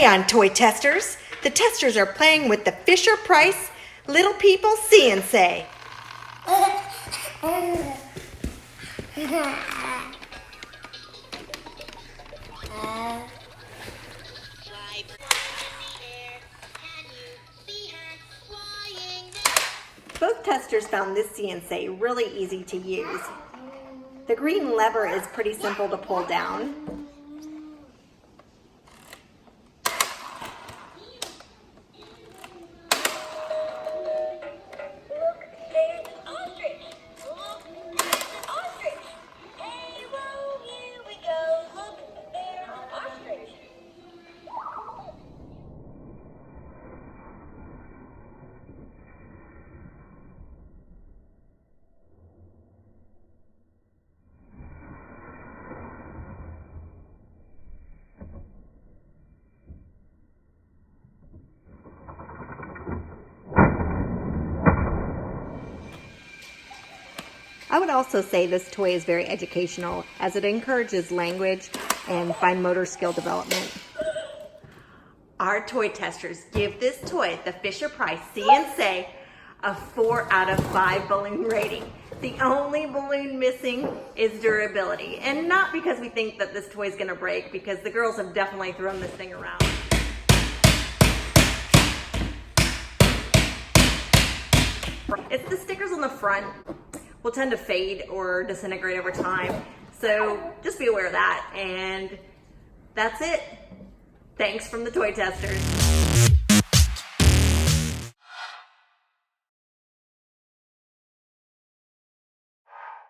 on, toy testers. The testers are playing with the Fisher-Price Little People See and Say. Both testers found this See and Say really easy to use. The green lever is pretty simple to pull down. I would also say this toy is very educational as it encourages language and fine motor skill development. Our toy testers give this toy, the Fisher-Price See and Say, a 4 out of 5 balloon rating. The only balloon missing is durability, and not because we think that this toy is going to break, because the girls have definitely thrown this thing around. It's the stickers on the front will tend to fade or disintegrate over time, so just be aware of that. And that's it. Thanks from the toy testers.